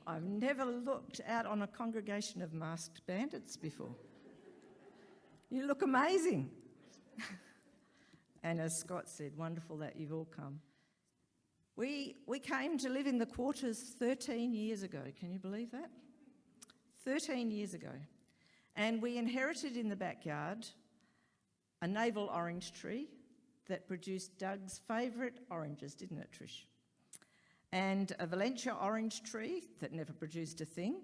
I've never looked out on a congregation of masked bandits before. You look amazing. And as Scott said, wonderful that you've all come. We came to live in the quarters 13 years ago. Can you believe that? 13 years ago. And we inherited in the backyard a navel orange tree that produced Doug's favourite oranges, didn't it, Trish? And a Valencia orange tree that never produced a thing,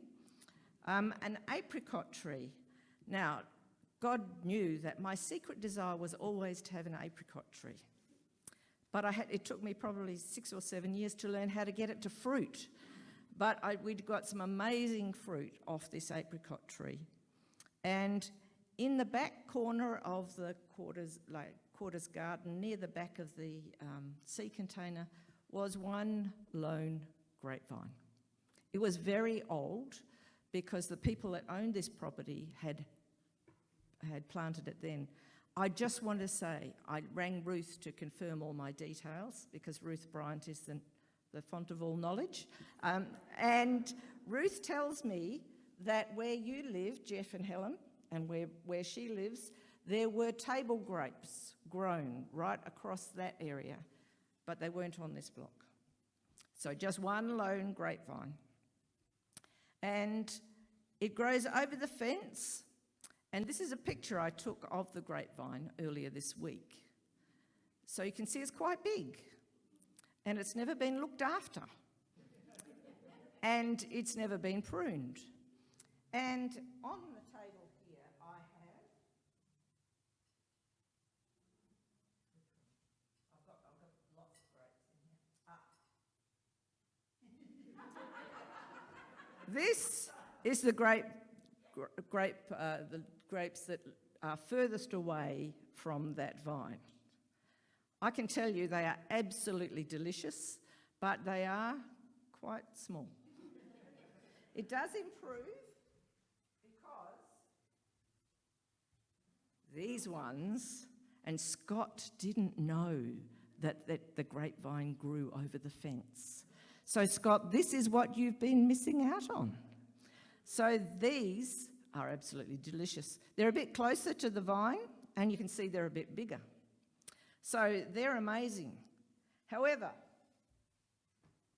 an apricot tree. Now, God knew that my secret desire was always to have an apricot tree. But it took me probably 6 or 7 years to learn how to get it to fruit. But we'd got some amazing fruit off this apricot tree. And in the back corner of the quarters garden, near the back of the sea container, was one lone grapevine. It was very old because the people that owned this property had planted it then. I just want to say, I rang Ruth to confirm all my details because Ruth Bryant is the font of all knowledge. And Ruth tells me that where you live, Jeff and Helen, and where she lives, there were table grapes grown right across that area, but they weren't on this block. So just one lone grapevine. And it grows over the fence. And this is a picture I took of the grapevine earlier this week. So you can see it's quite big. And it's never been looked after. And it's never been pruned. And on the table here I have... I've got lots of grapes in here. This is the the grapes that are furthest away from that vine. I can tell you they are absolutely delicious, but they are quite small. It does improve because these ones, and Scott didn't know that the grapevine grew over the fence. So Scott, this is what you've been missing out on. So these are absolutely delicious. They're a bit closer to the vine, and you can see they're a bit bigger. So they're amazing. However,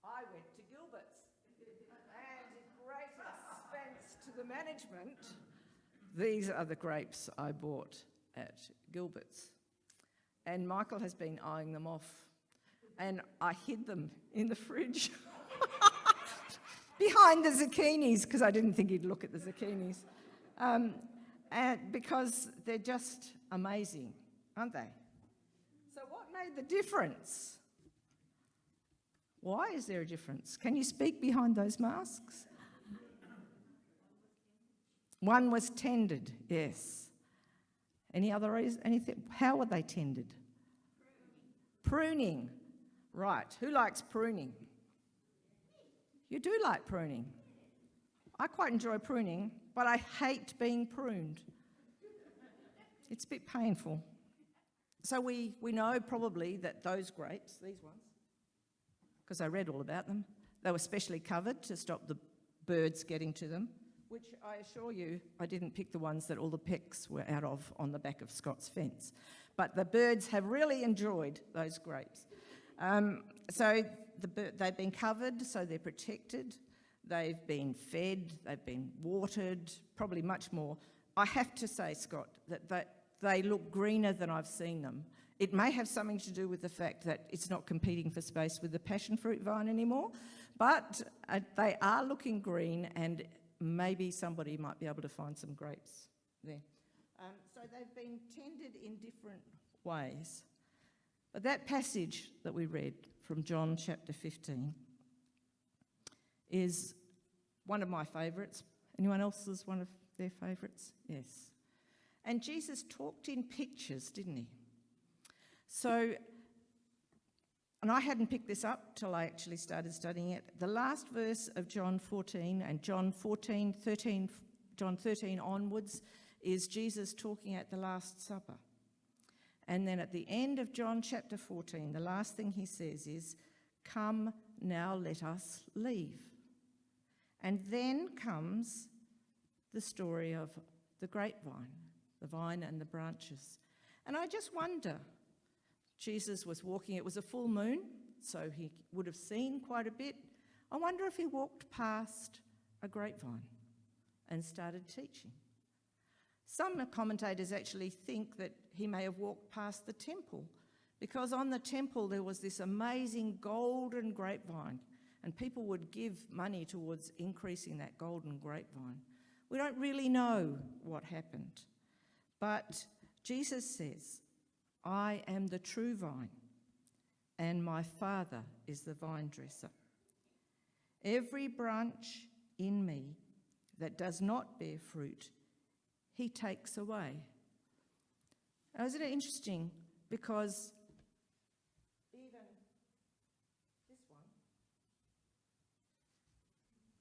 I went to Gilbert's, and in great expense to the management, these are the grapes I bought at Gilbert's. And Michael has been eyeing them off, and I hid them in the fridge. Behind the zucchinis, because I didn't think he'd look at the zucchinis. And because they're just amazing, aren't they? So what made the difference? Why is there a difference? Can you speak behind those masks? One was tended, yes. Any other reason? Anything? How were they tended? Pruning. Right. Who likes pruning? You do like pruning. I quite enjoy pruning, but I hate being pruned. It's a bit painful. So we know probably that those grapes, these ones, because I read all about them, they were specially covered to stop the birds getting to them, which I assure you, I didn't pick the ones that all the pecks were out of on the back of Scott's fence. But the birds have really enjoyed those grapes. So they've been covered, so they're protected. They've been fed, they've been watered, probably much more. I have to say, Scott, that they look greener than I've seen them. It may have something to do with the fact that it's not competing for space with the passion fruit vine anymore, but they are looking green, and maybe somebody might be able to find some grapes there. So they've been tended in different ways. But that passage that we read from John chapter 15 is one of my favourites. Anyone else's one of their favourites? Yes. And Jesus talked in pictures, didn't he? So, and I hadn't picked this up till I actually started studying it. The last verse of John 14 and John 13 onwards is Jesus talking at the Last Supper. And then at the end of John chapter 14, the last thing he says is, "Come now, let us leave." And then comes the story of the grapevine, the vine and the branches. And I just wonder, Jesus was walking, it was a full moon, so he would have seen quite a bit. I wonder if he walked past a grapevine and started teaching. Some commentators actually think that he may have walked past the temple, because on the temple there was this amazing golden grapevine, and people would give money towards increasing that golden grapevine. We don't really know what happened, but Jesus says, "I am the true vine, and my Father is the vine dresser. Every branch in me that does not bear fruit, he takes away." Now, isn't it interesting? Because even this one,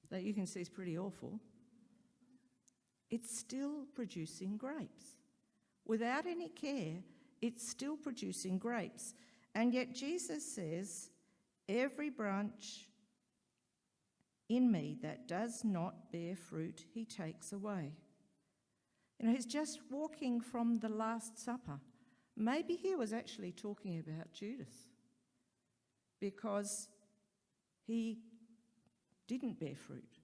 that you can see is pretty awful, it's still producing grapes. Without any care, it's still producing grapes. And yet Jesus says, "Every branch in me that does not bear fruit, he takes away." You know, he's just walking from the Last Supper. Maybe he was actually talking about Judas, because he didn't bear fruit.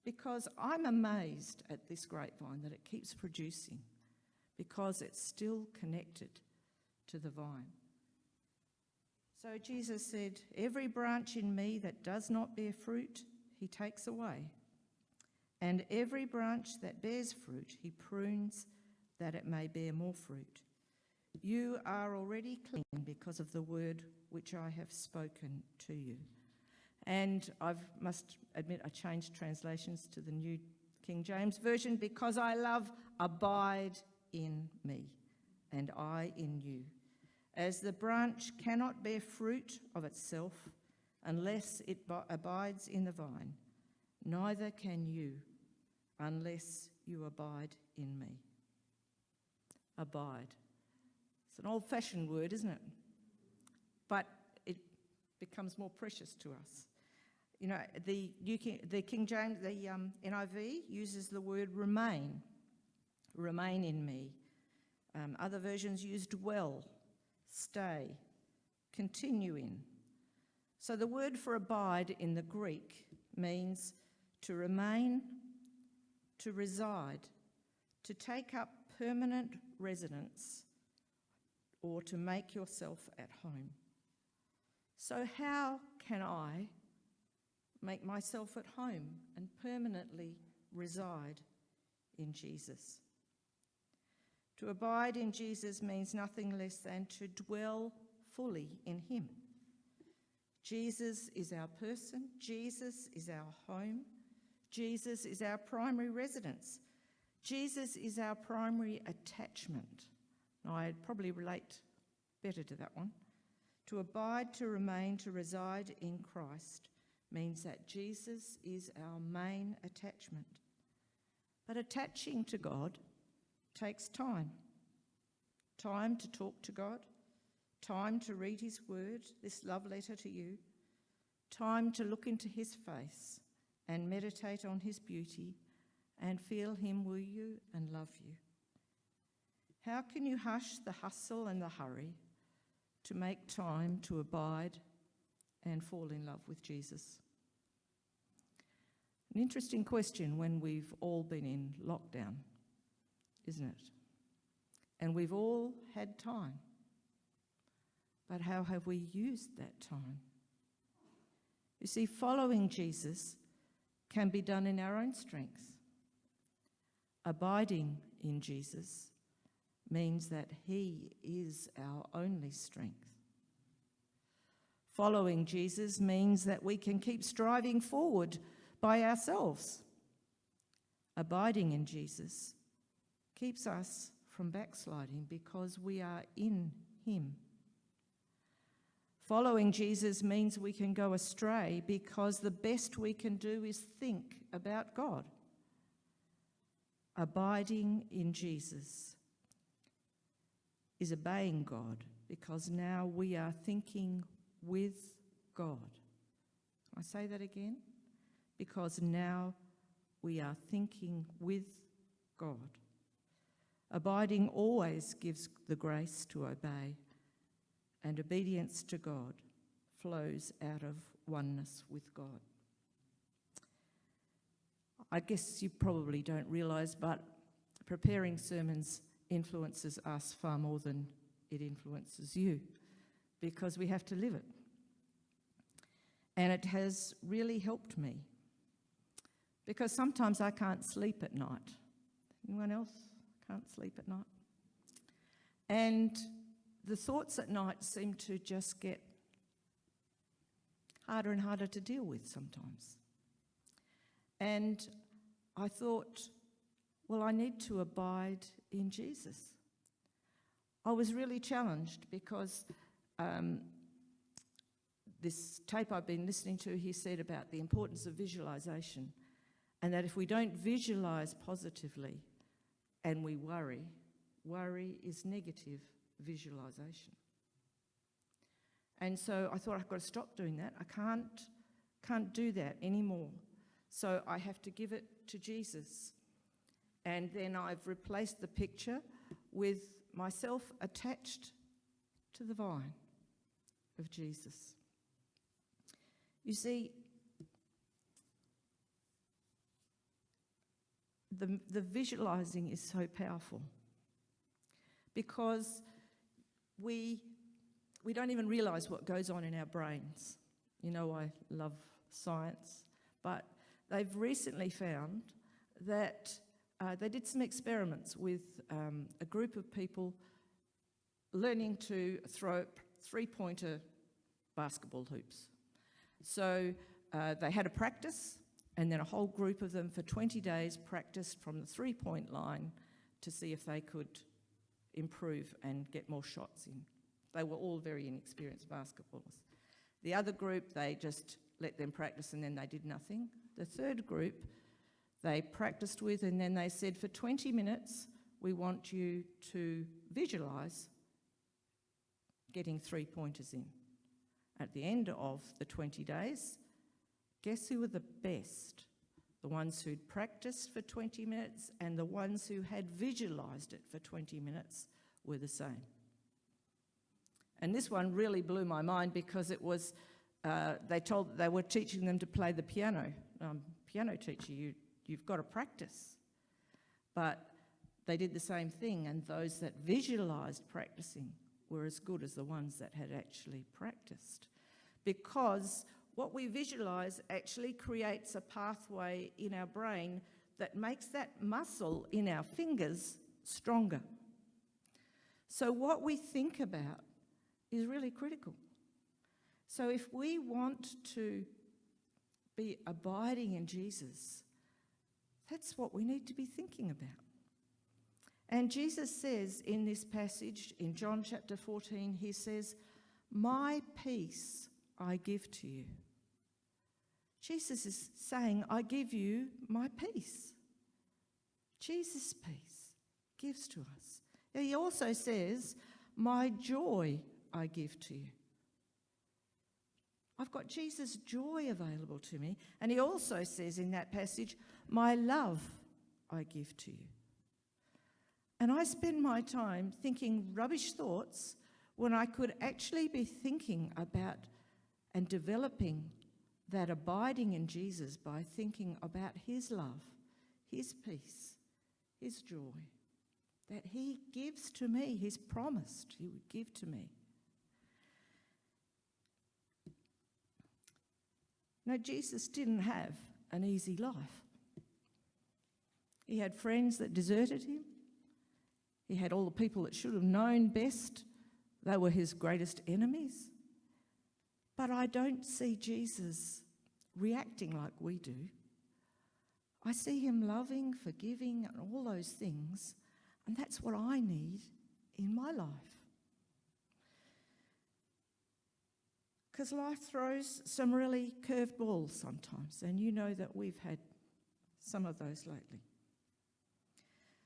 Because I'm amazed at this grapevine, that it keeps producing, because it's still connected to the vine. So Jesus said, "Every branch in me that does not bear fruit, he takes away. And every branch that bears fruit, he prunes that it may bear more fruit. You are already clean because of the word which I have spoken to you." And I must admit I changed translations to the New King James Version, "Because I love, abide in me, and I in you. As the branch cannot bear fruit of itself unless it abides in the vine, neither can you unless you abide in me." Abide. It's an old-fashioned word, isn't it? But it becomes more precious to us. You know, the King James, the NIV uses the word remain. Remain in me. Other versions use dwell, stay, continue in. So the word for abide in the Greek means to remain, to reside, to take up permanent residence, or to make yourself at home. So how can I make myself at home and permanently reside in Jesus? To abide in Jesus means nothing less than to dwell fully in him. Jesus is our person. Jesus is our home. Jesus is our primary residence. Jesus is our primary attachment. Now, I'd probably relate better to that one. To abide, to remain, to reside in Christ means that Jesus is our main attachment. But attaching to God takes time. Time to talk to God, time to read his word, this love letter to you, time to look into his face and meditate on his beauty and feel him woo you and love you. How can you hush the hustle and the hurry to make time to abide and fall in love with Jesus? An interesting question when we've all been in lockdown, isn't it? And we've all had time. But how have we used that time? You see, following Jesus can be done in our own strength. Abiding in Jesus means that he is our only strength. Following Jesus means that we can keep striving forward by ourselves. Abiding in Jesus keeps us from backsliding because we are in him. Following Jesus means we can go astray because the best we can do is think about God. Abiding in Jesus is obeying God because now we are thinking with God. Can I say that again? because now we are thinking with God. Abiding always gives the grace to obey, and obedience to God flows out of oneness with God. I guess you probably don't realise, but preparing sermons influences us far more than it influences you, because we have to live it. And it has really helped me, because sometimes I can't sleep at night. Anyone else can't sleep at night? And the thoughts at night seem to just get harder and harder to deal with sometimes. And I thought, well, I need to abide in Jesus. I was really challenged because this tape I've been listening to, he said about the importance of visualisation, and that if we don't visualise positively and we worry is negative visualisation. And so I thought, I've got to stop doing that. I can't do that anymore. So I have to give it to Jesus. And then I've replaced the picture with myself attached to the vine of Jesus. You see, the visualising is so powerful, because we don't even realise what goes on in our brains. You know, I love science, but they've recently found that they did some experiments with a group of people learning to throw three-pointer basketball hoops. So they had a practice, and then a whole group of them for 20 days practiced from the three-point line to see if they could improve and get more shots in. They were all very inexperienced basketballers. The other group, they just let them practice and then they did nothing. The third group, they practiced with, and then they said, for 20 minutes, we want you to visualise getting three-pointers in. At the end of the 20 days, guess who were the best? The ones who'd practiced for 20 minutes and the ones who had visualised it for 20 minutes were the same. And this one really blew my mind, because it was, they were teaching them to play the piano. Piano teacher, you've got to practice. But they did the same thing, and those that visualised practicing were as good as the ones that had actually practiced. Because what we visualise actually creates a pathway in our brain that makes that muscle in our fingers stronger. So what we think about is really critical. So if we want to be abiding in Jesus, that's what we need to be thinking about. And Jesus says in this passage, in John chapter 14, he says, "My peace I give to you." Jesus is saying, I give you my peace. Jesus' peace gives to us. He also says, my joy I give to you. I've got Jesus' joy available to me. And he also says in that passage, my love I give to you. And I spend my time thinking rubbish thoughts when I could actually be thinking about and developing that abiding in Jesus by thinking about his love, his peace, his joy, that he gives to me, he's promised he would give to me. Now, Jesus didn't have an easy life. He had friends that deserted him. He had all the people that should have known best. They were his greatest enemies. But I don't see Jesus reacting like we do. I see him loving, forgiving, and all those things, and that's what I need in my life. Because life throws some really curved balls sometimes, and you know that we've had some of those lately.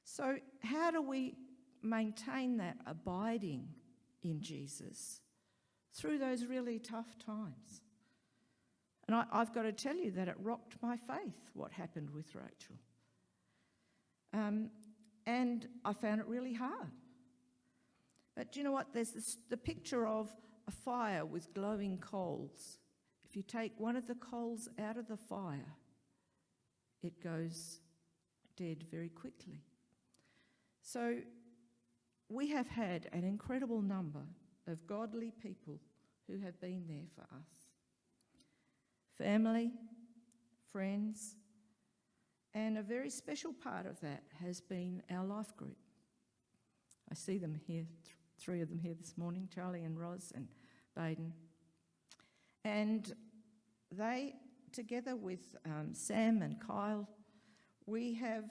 So how do we maintain that abiding in Jesus through those really tough times? And I've got to tell you that it rocked my faith, what happened with Rachel. And I found it really hard. But do you know what? There's the picture of a fire with glowing coals. If you take one of the coals out of the fire, it goes dead very quickly. So we have had an incredible number of godly people who have been there for us. Family, friends, and a very special part of that has been our life group. I see them here, three of them here this morning, Charlie and Roz and Baden. And they, together with Sam and Kyle, we have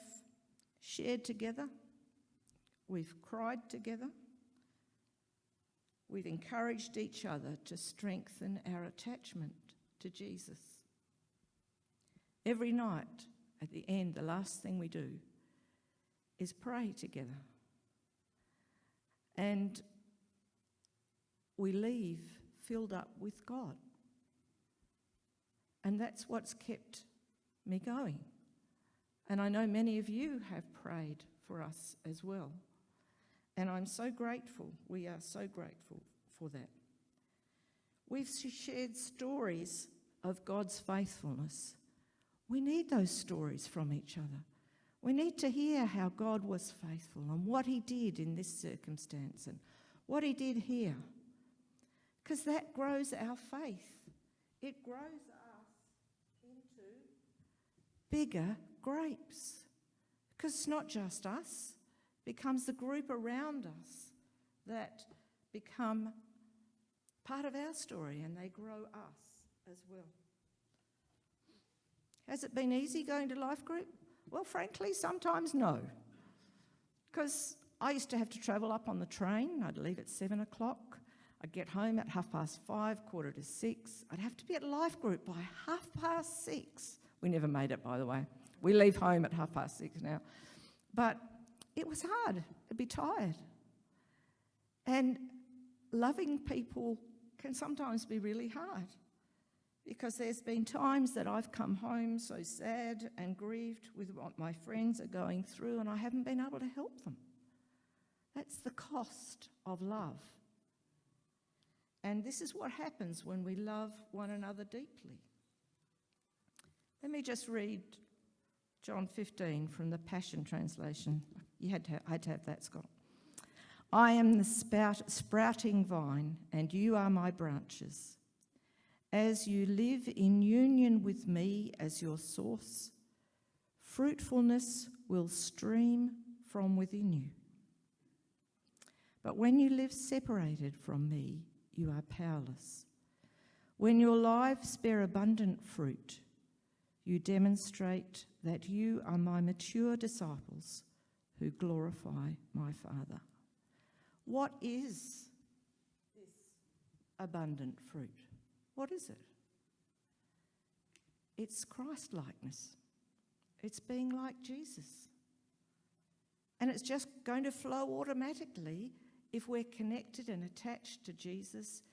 shared together, we've cried together, we've encouraged each other to strengthen our attachment to Jesus. Every night, at the end, the last thing we do is pray together. And we leave filled up with God. And that's what's kept me going. And I know many of you have prayed for us as well. And I'm so grateful. We are so grateful for that. We've shared stories of God's faithfulness. We need those stories from each other. We need to hear how God was faithful and what he did in this circumstance and what he did here. Because that grows our faith. It grows us into bigger grapes. Because it's not just us. It becomes the group around us that become part of our story and they grow us as well. Has it been easy going to life group? Well, frankly, sometimes no. Because I used to have to travel up on the train. I'd leave at 7 o'clock. I'd get home at 5:30, 5:45. I'd have to be at life group by 6:30. We never made it, by the way. We leave home at 6:30 now. But it was hard. I'd be tired. And loving people can sometimes be really hard. Because there's been times that I've come home so sad and grieved with what my friends are going through and I haven't been able to help them. That's the cost of love. And this is what happens when we love one another deeply. Let me just read John 15 from the Passion Translation. I had to have that, Scott. I am the sprouting vine and you are my branches. As you live in union with me as your source, fruitfulness will stream from within you. But when you live separated from me, you are powerless. When your lives bear abundant fruit, you demonstrate that you are my mature disciples who glorify my Father. What is this abundant fruit? What is it? It's Christ-likeness. It's being like Jesus. And it's just going to flow automatically if we're connected and attached to Jesus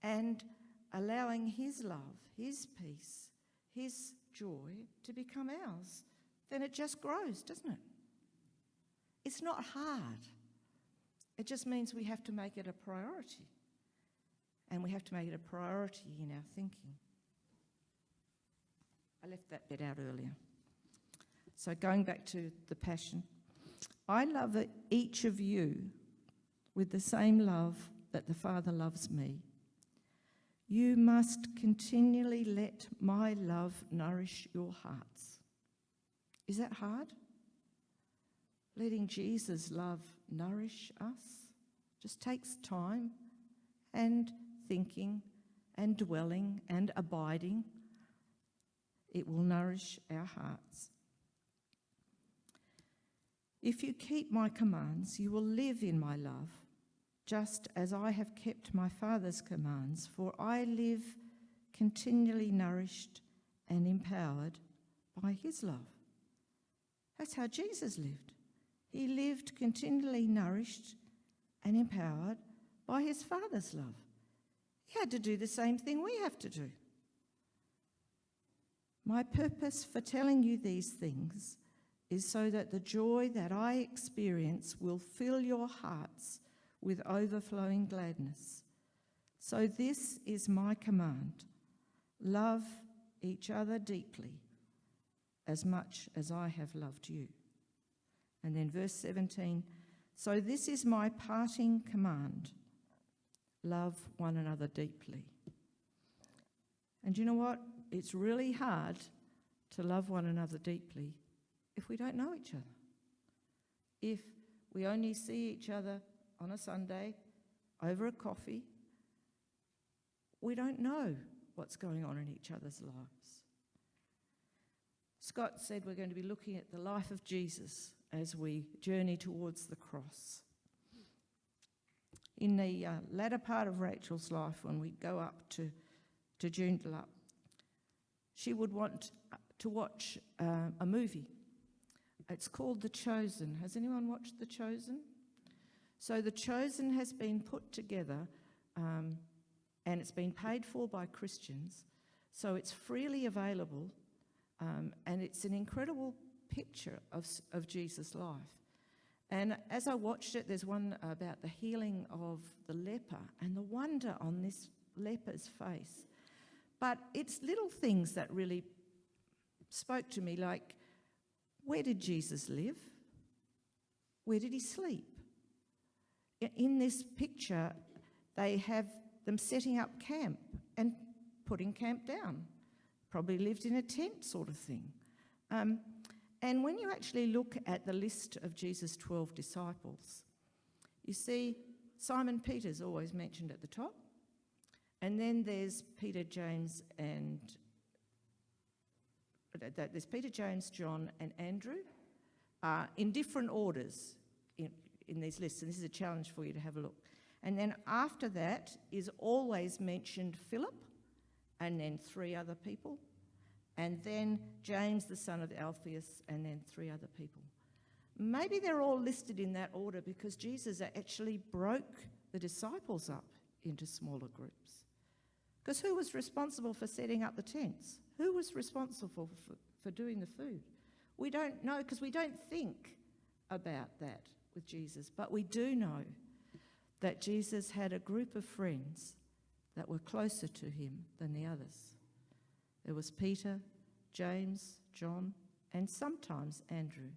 and allowing his love, his peace, his joy to become ours. Then it just grows, doesn't it? It's not hard. It just means we have to make it a priority. And we have to make it a priority in our thinking. I left that bit out earlier. So going back to the passion. I love each of you with the same love that the Father loves me. You must continually let my love nourish your hearts. Is that hard? Letting Jesus' love nourish us just takes time and thinking and dwelling and abiding. It will nourish our hearts. If you keep my commands, you will live in my love, just as I have kept my Father's commands, for I live continually nourished and empowered by his love. That's how Jesus lived. He lived continually nourished and empowered by his Father's love. He had to do the same thing we have to do. My purpose for telling you these things is so that the joy that I experience will fill your hearts with overflowing gladness. So this is my command: love each other deeply, as much as I have loved you. And then verse 17, so this is my parting command: love one another deeply. And you know what? It's really hard to love one another deeply if we don't know each other. If we only see each other on a Sunday over a coffee, we don't know what's going on in each other's lives. Scott said we're going to be looking at the life of Jesus as we journey towards the cross. In the latter part of Rachel's life, when we go up to Joondalup, she would want to watch a movie. It's called The Chosen. Has anyone watched The Chosen? So The Chosen has been put together and it's been paid for by Christians. So it's freely available and it's an incredible picture of Jesus' life. And as I watched it, there's one about the healing of the leper and the wonder on this leper's face. But it's little things that really spoke to me, like, where did Jesus live? Where did he sleep? In this picture, they have them setting up camp and putting camp down. Probably lived in a tent sort of thing. And when you actually look at the list of Jesus' 12 disciples, you see Simon Peter's always mentioned at the top. And then there's Peter, James, John, and Andrew in different orders in these lists. And this is a challenge for you to have a look. And then after that is always mentioned Philip, and then 3 other people. And then James, the son of Alphaeus, and then 3 other people. Maybe they're all listed in that order because Jesus actually broke the disciples up into smaller groups. Because who was responsible for setting up the tents? Who was responsible for doing the food? We don't know because we don't think about that with Jesus. But we do know that Jesus had a group of friends that were closer to him than the others. There was Peter, James, John, and sometimes Andrew.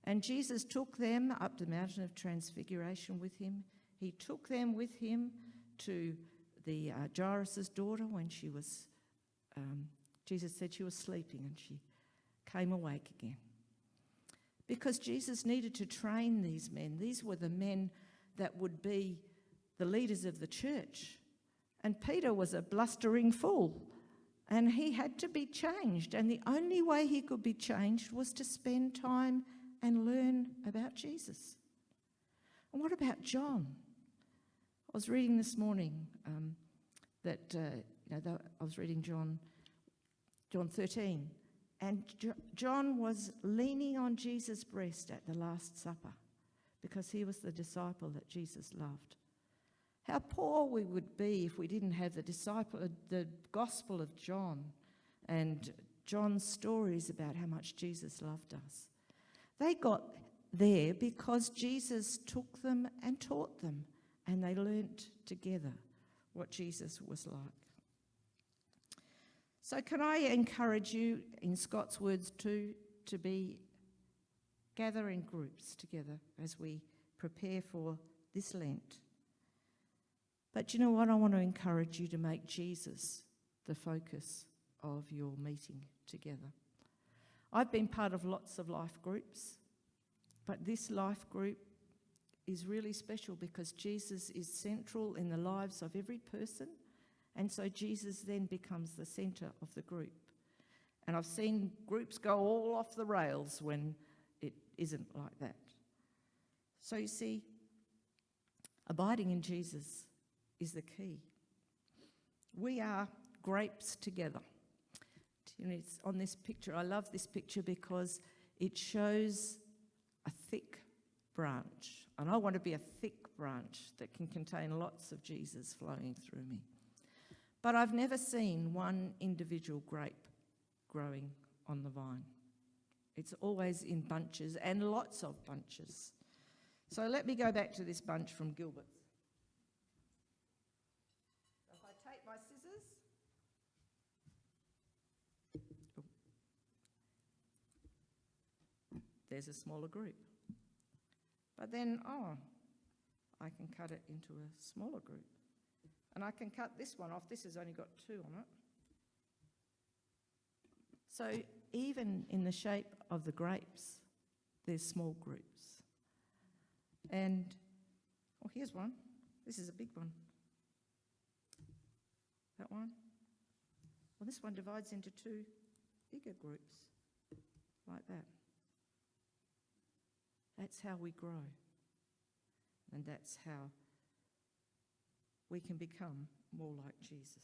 And Jesus took them up the mountain of Transfiguration with him. He took them with him to the Jairus' daughter when she was, Jesus said she was sleeping and she came awake again. Because Jesus needed to train these men. These were the men that would be the leaders of the church. And Peter was a blustering fool and he had to be changed. And the only way he could be changed was to spend time and learn about Jesus. And what about John? I was reading this morning I was reading John 13, and John was leaning on Jesus' breast at the Last Supper because he was the disciple that Jesus loved. How poor we would be if we didn't have the Gospel of John and John's stories about how much Jesus loved us. They got there because Jesus took them and taught them, and they learnt together what Jesus was like. So can I encourage you, in Scott's words too, to be gathering groups together as we prepare for this Lent. But you know what? I want to encourage you to make Jesus the focus of your meeting together. I've been part of lots of life groups, but this life group is really special because Jesus is central in the lives of every person, and so Jesus then becomes the centre of the group. And I've seen groups go all off the rails when it isn't like that. So you see, abiding in Jesus is the key. We are grapes together. You know, it's on this picture. I love this picture because it shows a thick branch. And I want to be a thick branch that can contain lots of Jesus flowing through me. But I've never seen one individual grape growing on the vine. It's always in bunches, and lots of bunches. So let me go back to this bunch from Gilbert's. If I take my scissors, there's a smaller group. But then, I can cut it into a smaller group. And I can cut this one off. This has only got 2 on it. So even in the shape of the grapes, there's small groups. And, here's one. This is a big one. That one. Well, this one divides into 2 bigger groups, like that. That's how we grow. And that's how we can become more like Jesus.